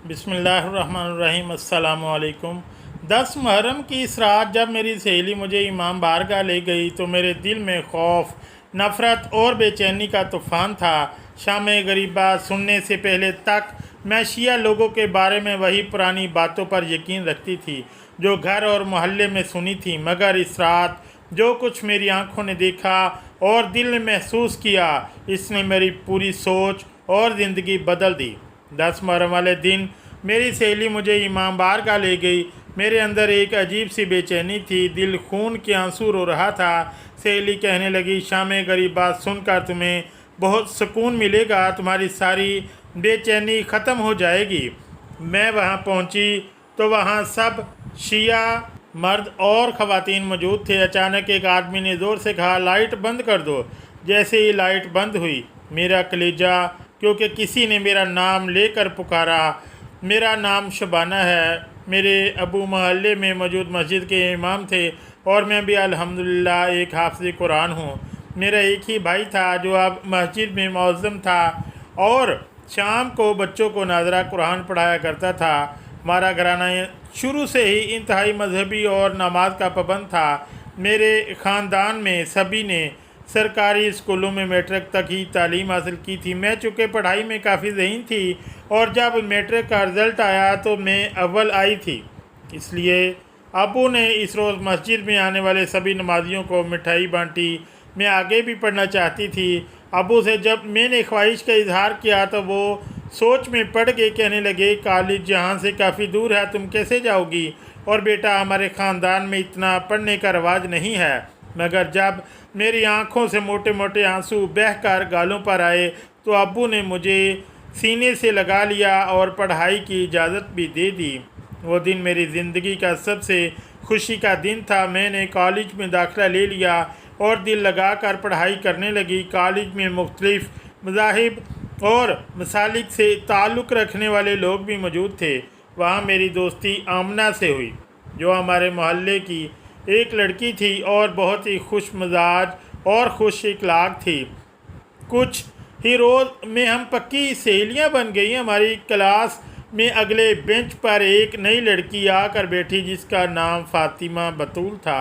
बिस्मिल्लाहिर्रहमानिर्रहीम। अस्सलाम वालेकुम। 10 मुहर्रम की इस रात जब मेरी सहेली मुझे इमाम बारगाह ले गई तो मेरे दिल में खौफ, नफ़रत और बेचैनी का तूफ़ान था। शाम गरीबा सुनने से पहले तक मैं शिया लोगों के बारे में वही पुरानी बातों पर यकीन रखती थी जो घर और मोहल्ले में सुनी थी, मगर इस रात जो कुछ मेरी आंखों ने देखा और दिल ने महसूस किया, इसने मेरी पूरी सोच और ज़िंदगी बदल दी। 10 मुहर्रम वाले दिन मेरी सहेली मुझे इमाम बारगाह ले गई। मेरे अंदर एक अजीब सी बेचैनी थी, दिल खून के आंसू रो रहा था। सहेली कहने लगी, शाम गरीबा सुनकर तुम्हें बहुत सुकून मिलेगा, तुम्हारी सारी बेचैनी ख़त्म हो जाएगी। मैं वहाँ पहुँची तो वहाँ सब शिया मर्द और ख़वातीन मौजूद थे। अचानक एक आदमी ने ज़ोर से कहा, लाइट बंद कर दो। जैसे ही लाइट बंद हुई, मेरा कलेजा, क्योंकि किसी ने मेरा नाम लेकर पुकारा। मेरा नाम शबाना है। मेरे अबू मोहल्ले में मौजूद मस्जिद के इमाम थे और मैं भी अल्हम्दुलिल्लाह एक हाफ़िज़ कुरान हूँ। मेरा एक ही भाई था जो अब मस्जिद में मुअज़्ज़िन था और शाम को बच्चों को नाज़रा कुरान पढ़ाया करता था। हमारा घराना शुरू से ही इंतहाई मजहबी और नमाज का पाबंद था। मेरे ख़ानदान में सभी ने सरकारी स्कूलों में मैट्रिक तक ही तालीम हासिल की थी। मैं चूँकि पढ़ाई में काफ़ी ज़हीन थी और जब मैट्रिक का रिज़ल्ट आया तो मैं अव्वल आई थी, इसलिए अबू ने इस रोज़ मस्जिद में आने वाले सभी नमाजियों को मिठाई बांटी। मैं आगे भी पढ़ना चाहती थी। अबू से जब मैंने ख्वाहिश का इजहार किया तो वो सोच में पड़ गए, कहने लगे, कॉलेज यहाँ से काफ़ी दूर है, तुम कैसे जाओगी? और बेटा, हमारे ख़ानदान में इतना पढ़ने का रवाज नहीं है। मगर जब मेरी आंखों से मोटे मोटे आंसू बहकर गालों पर आए तो अब्बू ने मुझे सीने से लगा लिया और पढ़ाई की इजाज़त भी दे दी। वो दिन मेरी ज़िंदगी का सबसे खुशी का दिन था। मैंने कॉलेज में दाखिला ले लिया और दिल लगा कर पढ़ाई करने लगी। कॉलेज में मुख्तलिफ़ मज़ाहिब और मसालिक से ताल्लुक़ रखने वाले लोग भी मौजूद थे। वहाँ मेरी दोस्ती आमना से हुई, जो हमारे मोहल्ले की एक लड़की थी और बहुत ही खुश मिजाज और खुश इखलाक थी। कुछ ही रोज़ में हम पक्की सहेलियां बन गई। हमारी क्लास में अगले बेंच पर एक नई लड़की आकर बैठी जिसका नाम फ़ातिमा बतूल था।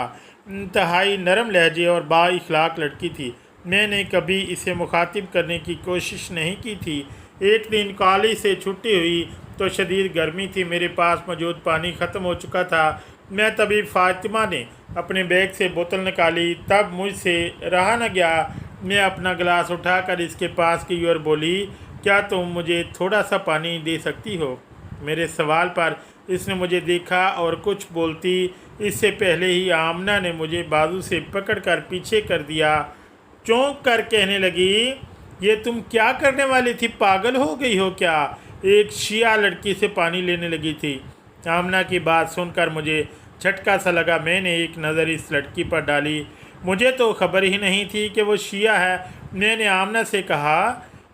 इंतहाई नरम लहजे और बा इखलाक लड़की थी। मैंने कभी इसे मुखातिब करने की कोशिश नहीं की थी। एक दिन कॉलेज से छुट्टी हुई तो शदीद गर्मी थी। मेरे पास मौजूद पानी ख़त्म हो चुका था। मैं तभी फ़ातिमा ने अपने बैग से बोतल निकाली, तब मुझसे रहा न गया। मैं अपना गिलास उठाकर इसके पास की और बोली, क्या तुम मुझे थोड़ा सा पानी दे सकती हो? मेरे सवाल पर इसने मुझे देखा और कुछ बोलती इससे पहले ही आमना ने मुझे बाजू से पकड़कर पीछे कर दिया। चौंक कर कहने लगी, ये तुम क्या करने वाली थी? पागल हो गई हो क्या? एक शिया लड़की से पानी लेने लगी थी। आमना की बात सुनकर मुझे झटका सा लगा। मैंने एक नज़र इस लड़की पर डाली। मुझे तो खबर ही नहीं थी कि वो शिया है। मैंने आमना से कहा,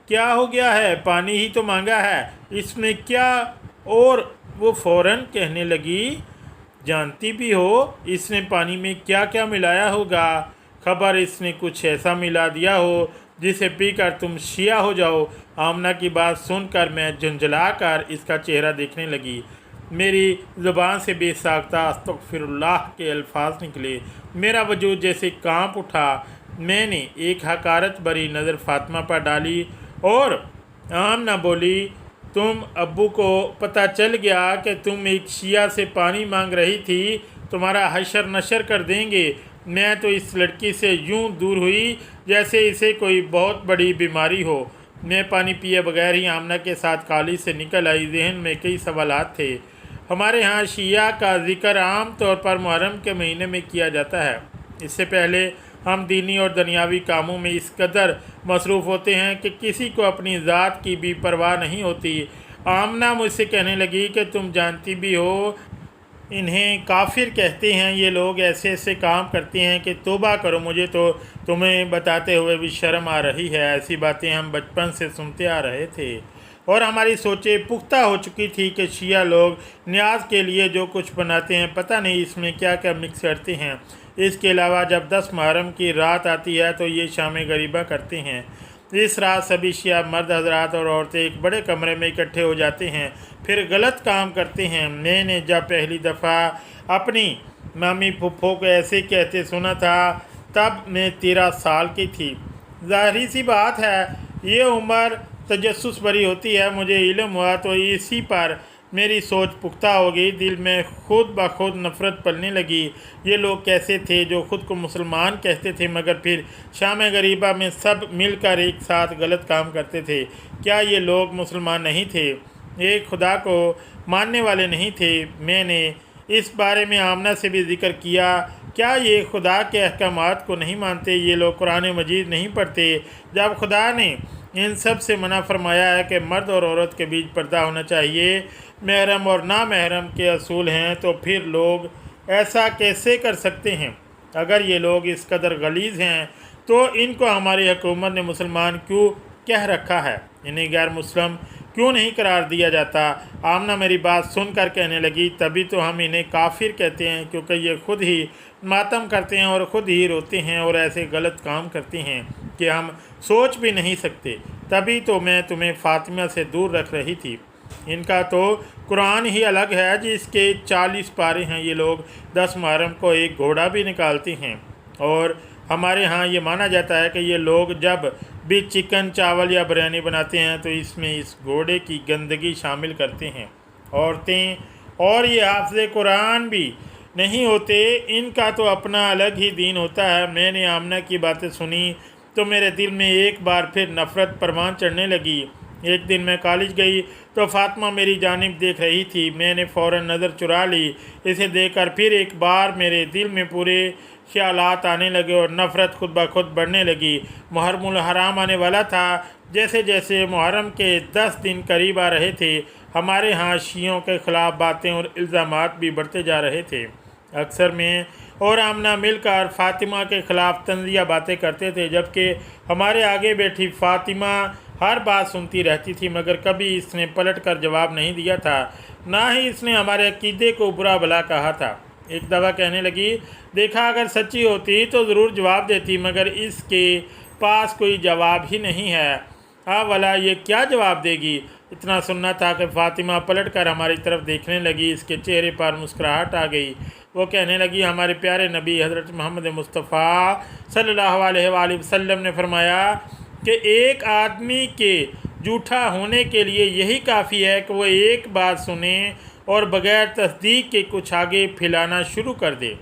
क्या हो गया है? पानी ही तो मांगा है, इसमें क्या? और वो फ़ौरन कहने लगी, जानती भी हो इसने पानी में क्या क्या मिलाया होगा? खबर इसने कुछ ऐसा मिला दिया हो जिसे पीकर तुम शिया हो जाओ। आमना की बात सुनकर मैं झुंझला कर इसका चेहरा देखने लगी। मेरी ज़ुबान से बेसाख्ता अस्तग़फ़िरुल्लाह के अल्फाज निकले। मेरा वजूद जैसे कांप उठा। मैंने एक हकारत भरी नज़र फ़ातिमा पर डाली और आमना बोली, तुम अब्बू को पता चल गया कि तुम एक शिया से पानी मांग रही थी, तुम्हारा हशर नशर कर देंगे। मैं तो इस लड़की से यूं दूर हुई जैसे इसे कोई बहुत बड़ी बीमारी हो। मैं पानी पिए बगैर ही आमना के साथ कॉलेज से निकल आई। जहन में कई सवालात थे। हमारे यहाँ शिया का ज़िक्र आम तौर पर मुहर्रम के महीने में किया जाता है। इससे पहले हम दीनी और दुनियावी कामों में इस कदर मसरूफ़ होते हैं कि किसी को अपनी ज़ात की भी परवाह नहीं होती। आमना मुझसे कहने लगी कि तुम जानती भी हो इन्हें काफिर कहते हैं। ये लोग ऐसे ऐसे काम करते हैं कि तौबा करो। मुझे तो तुम्हें बताते हुए भी शर्म आ रही है। ऐसी बातें हम बचपन से सुनते आ रहे थे और हमारी सोचें पुख्ता हो चुकी थी कि शिया लोग न्याज के लिए जो कुछ बनाते हैं, पता नहीं इसमें क्या क्या मिक्स करते हैं। इसके अलावा जब 10 मुहर्रम की रात आती है तो ये शाम गरीबा करते हैं। इस रात सभी शिया मर्द हजरात और औरतें एक बड़े कमरे में इकट्ठे हो जाते हैं, फिर गलत काम करते हैं। मैंने जब पहली दफ़ा अपनी मामी फुफ्फो को ऐसे कहते सुना था तब मैं 13 साल की थी। ज़ाहिर सी बात है ये उम्र तजस्सुस भरी होती है। मुझे इल्म हुआ तो इसी पर मेरी सोच पुख्ता हो गई। दिल में खुद ब खुद नफ़रत पलने लगी। ये लोग कैसे थे जो ख़ुद को मुसलमान कहते थे मगर फिर शाम गरीबा में सब मिलकर एक साथ गलत काम करते थे? क्या ये लोग मुसलमान नहीं थे, एक खुदा को मानने वाले नहीं थे? मैंने इस बारे में आमना से भी ज़िक्र किया। क्या ये खुदा के अहकामात को नहीं मानते? ये लोग कुरान मजीद नहीं पढ़ते। जब खुदा ने इन सब से मना फरमाया है कि मर्द और औरत के बीच पर्दा होना चाहिए, महरम और ना महरम के असूल हैं, तो फिर लोग ऐसा कैसे कर सकते हैं? अगर ये लोग इस कदर गलीज़ हैं तो इनको हमारी हुकूमत ने मुसलमान क्यों कह रखा है? इन्हें गैर मुस्लिम क्यों नहीं करार दिया जाता? आमना मेरी बात सुनकर कहने लगी, तभी तो हम इन्हें काफिर कहते हैं क्योंकि ये खुद ही मातम करते हैं और ख़ुद ही रोते हैं और ऐसे गलत काम करते हैं कि हम सोच भी नहीं सकते। तभी तो मैं तुम्हें फ़ातिमा से दूर रख रही थी। इनका तो कुरान ही अलग है जिसके 40 पारे हैं। ये लोग 10 मुहर्रम को एक घोड़ा भी निकालते हैं और हमारे यहाँ ये माना जाता है कि ये लोग जब भी चिकन चावल या बिरयानी बनाते हैं तो इसमें इस घोड़े की गंदगी शामिल करते हैं। औरतें और ये हाफ़िज़ कुरान भी नहीं होते, इनका तो अपना अलग ही दीन होता है। मैंने आमना की बातें सुनी तो मेरे दिल में एक बार फिर नफ़रत परवान चढ़ने लगी। एक दिन मैं कॉलेज गई तो फ़ातिमा मेरी जानिब देख रही थी। मैंने फ़ौरन नज़र चुरा ली। इसे देखकर फिर एक बार मेरे दिल में पूरे ख्यालात आने लगे और नफ़रत खुद ब खुद बढ़ने लगी। मुहर्रमुल हराम आने वाला था। जैसे जैसे मुहर्रम के 10 दिन करीब आ रहे थे, हमारे यहाँ शियों के ख़िलाफ़ बातें और इल्ज़ामात भी बढ़ते जा रहे थे। अक्सर मैं और आमना मिलकर फ़ातिमा के ख़िलाफ़ तंज़िया बातें करते थे, जबकि हमारे आगे बैठी फ़ातिमा हर बात सुनती रहती थी मगर कभी इसने पलट कर जवाब नहीं दिया था, ना ही इसने हमारे अक़ीदे को बुरा भला कहा था। एक दफ़ा कहने लगी, देखा अगर सच्ची होती तो ज़रूर जवाब देती मगर इसके पास कोई जवाब ही नहीं है। हाँ भला ये क्या जवाब देगी? इतना सुनना था कि फ़ातिमा पलट कर हमारी तरफ देखने लगी। इसके चेहरे पर मुस्कुराहट आ गई। वो कहने लगी, हमारे प्यारे नबी हज़रत मोहम्मद मुस्तफ़ा सल्लल्लाहु अलैहि वसल्लम ने फरमाया कि एक आदमी के झूठा होने के लिए यही काफ़ी है कि वो एक बात सुने और बग़ैर तस्दीक के कुछ आगे फैलाना शुरू कर दे।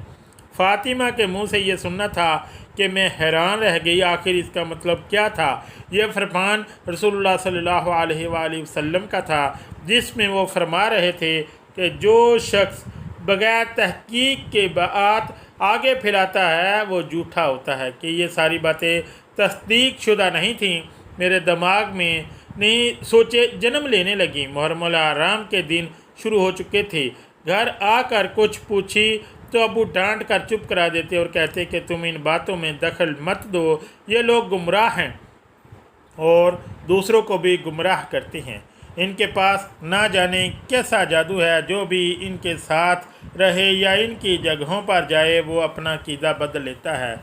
फ़ातिमा के मुंह से ये सुनना था कि मैं हैरान रह गई, आखिर इसका मतलब क्या था? यह फरमान रसूलुल्लाह सल्लल्लाहु अलैहि वसल्लम का था जिसमें वो फरमा रहे थे कि जो शख्स बग़ैर तहकीक के बात आगे फैलाता है वो झूठा होता है। कि ये सारी बातें तस्दीक शुदा नहीं थीं, मेरे दिमाग में नहीं सोचे जन्म लेने लगी। मुहर्रमुल हराम के दिन शुरू हो चुके थे। घर आकर कुछ पूछी तो अबू डांट कर चुप करा देते और कहते कि तुम इन बातों में दखल मत दो, ये लोग गुमराह हैं और दूसरों को भी गुमराह करते हैं। इनके पास ना जाने कैसा जादू है, जो भी इनके साथ रहे या इनकी जगहों पर जाए वो अपना कीदा बदल लेता है।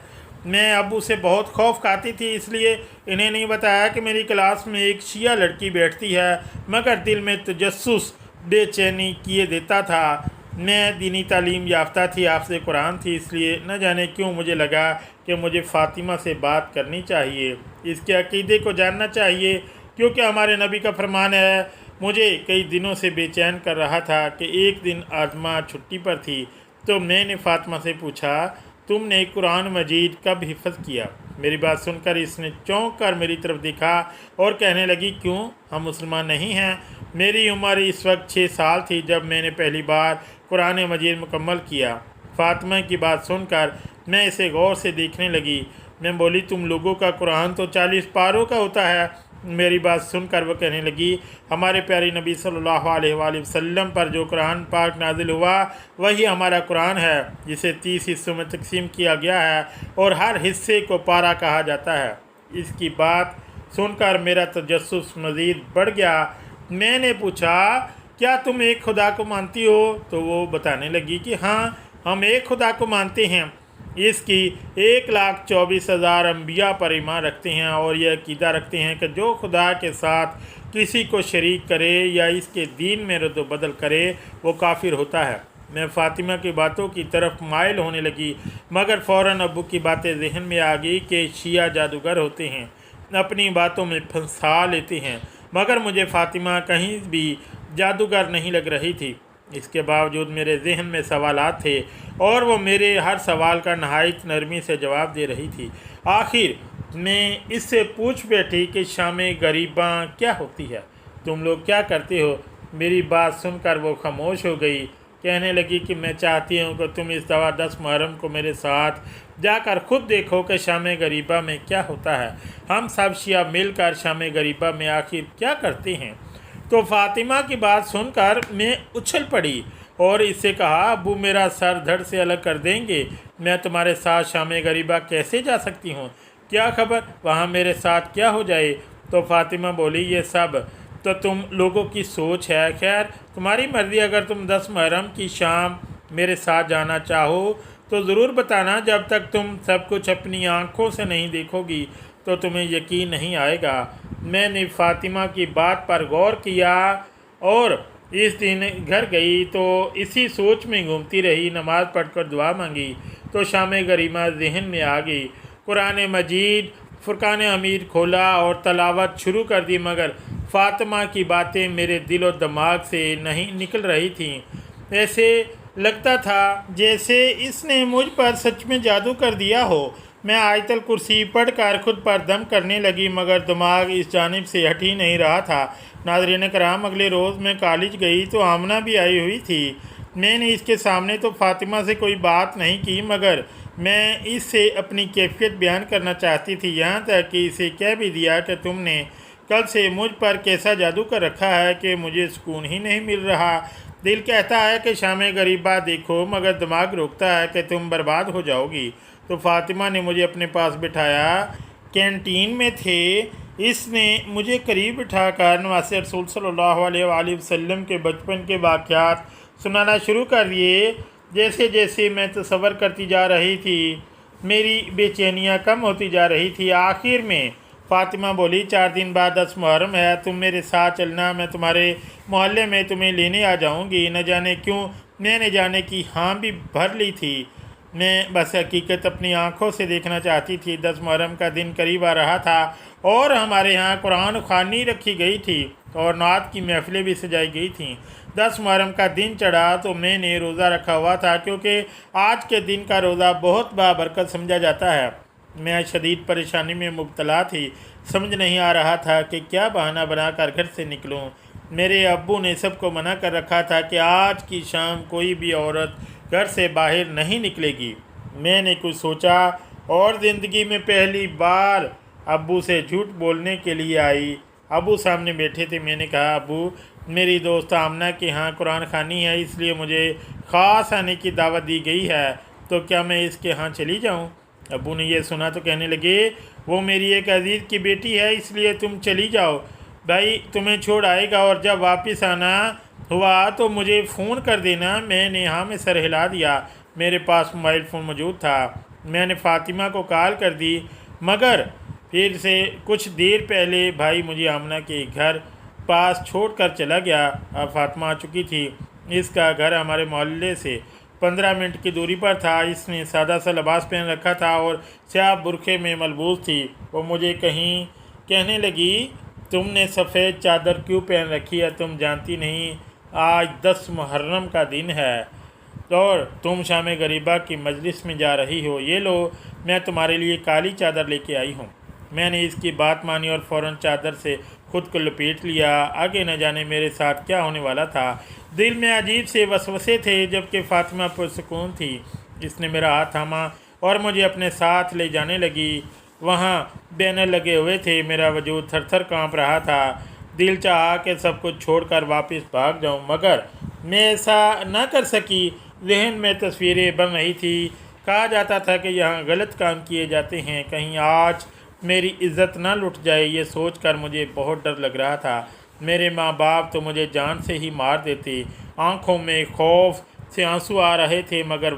मैं अबू से बहुत खौफ खाती थी, इसलिए इन्हें नहीं बताया कि मेरी क्लास में एक शिया लड़की बैठती है, मगर दिल में तजस्सुस बेचैनी किए देता था। मैं दीनी तालीम याफ्ता थी, हाफ़िज़ कुरान थी, इसलिए न जाने क्यों मुझे लगा कि मुझे फ़ातिमा से बात करनी चाहिए, इसके अक़ीदे को जानना चाहिए, क्योंकि हमारे नबी का फरमान है। मुझे कई दिनों से बेचैन कर रहा था कि एक दिन आज़मा छुट्टी पर थी तो मैंने फ़ातिमा से पूछा, तुमने कुरान मजीद कब हिफ़्ज़ किया? मेरी बात सुनकर इसने चौंक कर मेरी तरफ देखा और कहने लगी, क्यों, हम मुसलमान नहीं हैं? मेरी उम्र इस वक्त 6 साल थी जब मैंने पहली बार कुरान मजीद मुकम्मल किया। फ़ातिमा की बात सुनकर मैं इसे गौर से देखने लगी। मैं बोली, तुम लोगों का कुरान तो 40 पारों का होता है। मेरी बात सुनकर वह कहने लगी, हमारे प्यारे नबी सल्लल्लाहु अलैहि वसल्लम पर जो कुरान पाक नाजिल हुआ वही हमारा कुरान है, जिसे 30 हिस्सों में तकसीम किया गया है और हर हिस्से को पारा कहा जाता है। इसकी बात सुनकर मेरा तजस्सुस मज़ीद बढ़ गया। मैंने पूछा, क्या तुम एक खुदा को मानती हो? तो वो बताने लगी कि हाँ, हम एक खुदा को मानते हैं। इसकी 1,24,000 अम्बिया पर ईमान रखते हैं और यह अकीदा रखते हैं कि जो खुदा के साथ किसी को शरीक करे या इसके दीन में रद्द बदल करे वो काफिर होता है। मैं फ़ातिमा की बातों की तरफ माइल होने लगी, मगर फ़ौरन अब्बू की बातें जहन में आ गई कि शिया जादूगर होते हैं, अपनी बातों में फंसा लेते हैं, मगर मुझे फ़ातिमा कहीं भी जादूगर नहीं लग रही थी। इसके बावजूद मेरे जहन में सवालात थे और वो मेरे हर सवाल का नहायत नरमी से जवाब दे रही थी। आखिर मैं इससे पूछ बैठी कि शाम गरीबा क्या होती है, तुम लोग क्या करते हो। मेरी बात सुनकर वो खामोश हो गई। कहने लगी कि मैं चाहती हूँ कि तुम इस दफ़ा 10 मुहर्रम को मेरे साथ जाकर ख़ुद देखो कि शाम गरीबा में क्या होता है। हम सब शिया मिलकर शाम गरीबा में आखिर क्या करते हैं। तो फ़ातिमा की बात सुनकर मैं उछल पड़ी और इससे कहा, अबू मेरा सर धड़ से अलग कर देंगे। मैं तुम्हारे साथ शाम गरीबा कैसे जा सकती हूँ, क्या खबर वहाँ मेरे साथ क्या हो जाए। तो फ़ातिमा बोली, ये सब तो तुम लोगों की सोच है, खैर तुम्हारी मर्ज़ी। अगर तुम 10 मुहर्रम की शाम मेरे साथ जाना चाहो तो ज़रूर बताना। जब तक तुम सब कुछ अपनी आँखों से नहीं देखोगी तो तुम्हें यकीन नहीं आएगा। मैंने फ़ातिमा की बात पर गौर किया और इस दिन घर गई तो इसी सोच में घूमती रही। नमाज़ पढ़कर दुआ मांगी तो शाम गरीबा जहन में आ गई। कुरान मजीद फुरकान हमीद खोला और तलावत शुरू कर दी, मगर फ़ातिमा की बातें मेरे दिल और दिमाग से नहीं निकल रही थीं। ऐसे लगता था जैसे इसने मुझ पर सच में जादू कर दिया हो। मैं आयतल कुर्सी पढ़कर खुद पर दम करने लगी, मगर दिमाग इस जानिब से हट ही नहीं रहा था। नाज़रीन कराम, अगले रोज़ मैं कॉलेज गई तो आमना भी आई हुई थी। मैंने इसके सामने तो फ़ातिमा से कोई बात नहीं की, मगर मैं इससे अपनी कैफियत बयान करना चाहती थी। यहाँ तक कि इसे कह भी दिया कि तुमने कल से मुझ पर कैसा जादू कर रखा है कि मुझे सुकून ही नहीं मिल रहा। दिल कहता है कि शाम गरीबा देखो, मगर दिमाग रोकता है कि तुम बर्बाद हो जाओगी। तो फ़ातिमा ने मुझे अपने पास बिठाया। कैंटीन में थे। इसने मुझे करीब बिठाकर नवासे रसूल सल्लल्लाहु अलैहि वसल्लम के बचपन के वाक़यात सुनाना शुरू कर दिए। जैसे जैसे मैं तसव्वुर करती जा रही थी, मेरी बेचैनियाँ कम होती जा रही थी। आखिर में फ़ातिमा बोली, 4 दिन बाद 10 मुहर्रम है, तुम मेरे साथ चलना। मैं तुम्हारे मोहल्ले में तुम्हें लेने आ जाऊंगी। न जाने क्यों मैंने जाने की हाँ भी भर ली थी। मैं बस हकीकत अपनी आँखों से देखना चाहती थी। 10 मुहर्रम का दिन करीब आ रहा था और हमारे यहाँ कुरान ख़्वानी रखी गई थी और नात की महफ़िलें भी सजाई गई थीं। 10 मुहर्रम का दिन चढ़ा तो मैंने रोज़ा रखा हुआ था, क्योंकि आज के दिन का रोज़ा बहुत बाबरकत समझा जाता है। मैं शदीद परेशानी में मुब्तला थी। समझ नहीं आ रहा था कि क्या बहाना बनाकर घर से निकलूं। मेरे अब्बू ने सबको मना कर रखा था कि आज की शाम कोई भी औरत घर से बाहर नहीं निकलेगी। मैंने कुछ सोचा और ज़िंदगी में पहली बार अब्बू से झूठ बोलने के लिए आई। अब्बू सामने बैठे थे। मैंने कहा, अब्बू मेरी दोस्त आमना के यहाँ कुरान ख़ानी है, इसलिए मुझे ख़ास आने की दावत दी गई है, तो क्या मैं इसके यहाँ चली जाऊँ। अब्बू ने यह सुना तो कहने लगे, वो मेरी एक अजीज़ की बेटी है, इसलिए तुम चली जाओ, भाई तुम्हें छोड़ आएगा और जब वापस आना हुआ तो मुझे फ़ोन कर देना। मैंने हाँ में सर हिला दिया। मेरे पास मोबाइल फ़ोन मौजूद था। मैंने फ़ातिमा को कॉल कर दी, मगर फिर से कुछ देर पहले भाई मुझे आमना के घर पास छोड़कर चला गया। अब फ़ातिमा आ चुकी थी। इसका घर हमारे मोहल्ले से 15 मिनट की दूरी पर था। इसने सादा सा लिबास पहन रखा था और स्याह बुरखे में मलबूस थी। वो मुझे कहने लगी, तुमने सफ़ेद चादर क्यों पहन रखी है, तुम जानती नहीं आज 10 मुहर्रम का दिन है और तुम शाम गरीबा की मजलिस में जा रही हो। ये लो, मैं तुम्हारे लिए काली चादर लेके आई हूँ। मैंने इसकी बात मानी और फ़ौरन चादर से खुद को लपेट लिया। आगे न जाने मेरे साथ क्या होने वाला था। दिल में अजीब से वसवसे थे, जबकि फ़ातिमा पुरसुकून थी। इसने मेरा हाथ थामा और मुझे अपने साथ ले जाने लगी। वहाँ बैनर लगे हुए थे। मेरा वजूद थर थर काँप रहा था। दिल चाहा कि सब कुछ छोड़कर वापस भाग जाऊँ, मगर मैं ऐसा न कर सकी। जहन में तस्वीरें बन रही थी। कहा जाता था कि यहाँ गलत काम किए जाते हैं, कहीं आज मेरी इज़्ज़त ना लुट जाए। ये सोचकर मुझे बहुत डर लग रहा था। मेरे माँ बाप तो मुझे जान से ही मार देते। आँखों में खौफ से आंसू आ रहे थे, मगर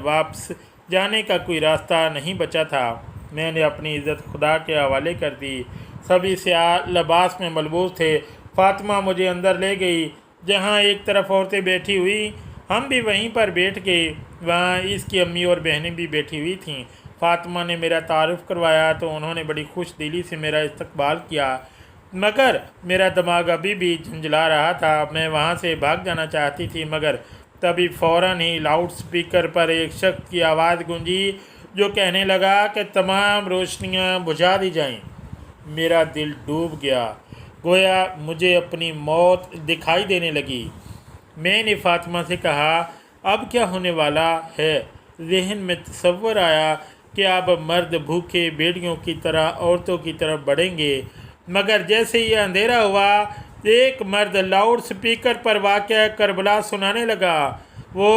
जाने का कोई रास्ता नहीं बचा था। मैंने अपनी इज़्ज़त खुदा के हवाले कर दी। सभी स्याह लिबास में मलबूस थे। फातिमा मुझे अंदर ले गई, जहाँ एक तरफ औरतें बैठी हुई, हम भी वहीं पर बैठ गए। वहाँ इसकी अम्मी और बहनें भी बैठी हुई थीं। फातिमा ने मेरा तारुफ़ करवाया तो उन्होंने बड़ी खुश दिली से मेरा इस्तकबाल किया, मगर मेरा दिमाग अभी भी झंझला रहा था। मैं वहाँ से भाग जाना चाहती थी, मगर तभी फ़ौरन ही लाउड स्पीकर पर एक शख्स की आवाज़ गूंजी जो कहने लगा कि तमाम रोशनियाँ बुझा दी जाएं। मेरा दिल डूब गया, गोया मुझे अपनी मौत दिखाई देने लगी। मैंने फातिमा से कहा, अब क्या होने वाला है? जहन में तसव्वुर आया कि अब मर्द भूखे भेड़ियों की तरह औरतों की तरफ बढ़ेंगे, मगर जैसे ही अंधेरा हुआ, एक मर्द लाउड स्पीकर पर वाक़या करबला सुनाने लगा। वो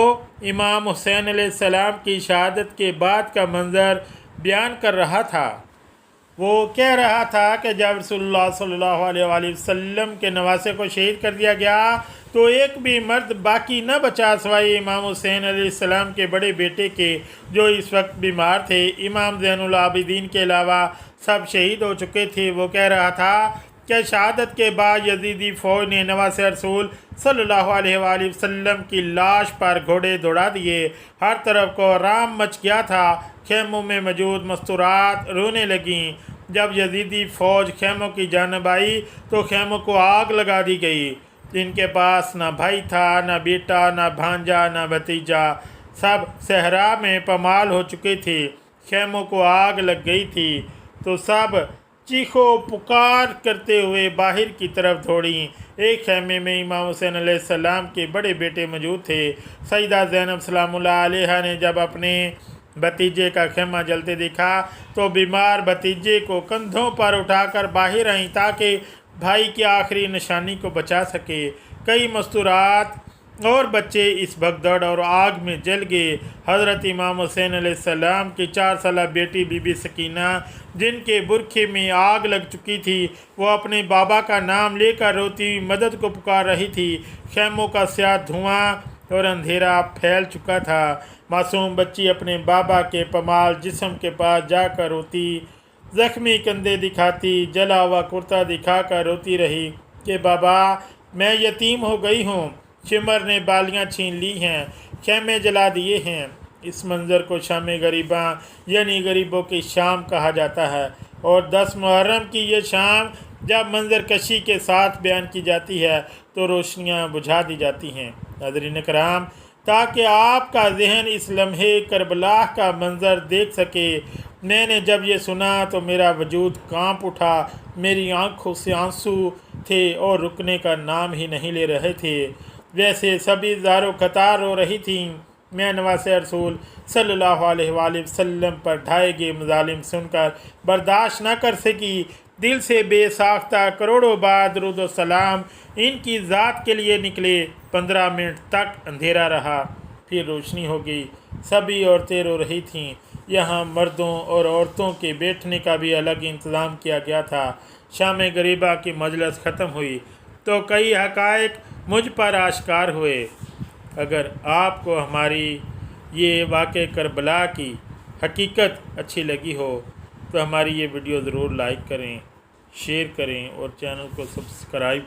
इमाम हुसैन अलैहिस्सलाम की शहादत के बाद का मंज़र बयान कर रहा था। वो कह रहा था कि जब रसूलुल्लाह सल्लल्लाहु अलैहि वसल्लम के नवासे को शहीद कर दिया गया तो एक भी मर्द बाकी न बचा सिवाय इमाम हुसैन अलैहिस्सलाम के बड़े बेटे के, जो इस वक्त बीमार थे। इमाम ज़ैनुल आबिदीन के अलावा सब शहीद हो चुके थे। वो कह रहा था कि शहादत के बाद यजीदी फ़ौज ने नवासे रसूल सल्लल्लाहु अलैहि वसल्लम की लाश पर घोड़े दौड़ा दिए। हर तरफ को राम मच गया था। खेमों में मौजूद मस्तूरात रोने लगीं। जब यजीदी फ़ौज खेमों की जानब आई तो खेमों को आग लगा दी गई। इनके पास ना भाई था, ना बेटा, ना भांजा, ना भतीजा, सब सहरा में पमाल हो चुके थे। खेमों को आग लग गई थी तो सब चीखो पुकार करते हुए बाहर की तरफ दौड़ी। एक खेमे में इमाम हुसैन अलैहिस्सलाम के बड़े बेटे मौजूद थे। सईदा ज़ैनब सलामुल्लाह अलैहा ने जब अपने भतीजे का खेमा जलते देखा तो बीमार भतीजे को कंधों पर उठाकर बाहर आई ताकि भाई की आखिरी निशानी को बचा सके। कई मस्तूरात और बच्चे इस भगदड़ और आग में जल गए। हज़रत इमाम हुसैन अलैहिस्सलाम की 4 साला बेटी बीबी सकीना, जिनके बुरखे में आग लग चुकी थी, वो अपने बाबा का नाम लेकर रोती मदद को पुकार रही थी। खेमों का स्याह धुआं और अंधेरा फैल चुका था। मासूम बच्ची अपने बाबा के पमाल जिस्म के पास जाकर रोती, ज़ख्मी कंधे दिखाती, जला हुआ कुर्ता दिखाकर रोती रही कि बाबा, मैं यतीम हो गई हूँ। शिमर ने बालियाँ छीन ली हैं, खेमे जला दिए हैं। इस मंज़र को शाम गरीबा यानी गरीबों की शाम कहा जाता है, और 10 मुहर्रम की ये शाम जब मंज़र कशी के साथ बयान की जाती है तो रोशनियाँ बुझा दी जाती हैं। नाज़रीन कराम, ताकि आपका जहन इस लम्हे करबला का मंज़र देख सके। मैंने जब ये सुना तो मेरा वजूद कांप उठा। मेरी आंखों से आंसू थे और रुकने का नाम ही नहीं ले रहे थे। वैसे सभी ज़ारो कतार रो रही थीं। मैं नवासे रसूल सल्लल्लाहु अलैहि वसल्लम पर ढाए गए मज़ालिम सुनकर बर्दाश्त न कर सकी। दिल से बेसाख्ता करोड़ों बार दुरूद व सलाम इनकी ज़ात के लिए निकले। 15 मिनट तक अंधेरा रहा, फिर रोशनी हो गई। सभी औरतें रो रही थीं। यहाँ मर्दों और औरतों के बैठने का भी अलग इंतज़ाम किया गया था। शाम गरीबा की मजलिस ख़त्म हुई तो कई हक़ाइक़ मुझ पर आश्कार हुए। अगर आपको हमारी ये वाक़े करबला की हकीकत अच्छी लगी हो तो हमारी ये वीडियो ज़रूर लाइक करें, शेयर करें और चैनल को सब्सक्राइब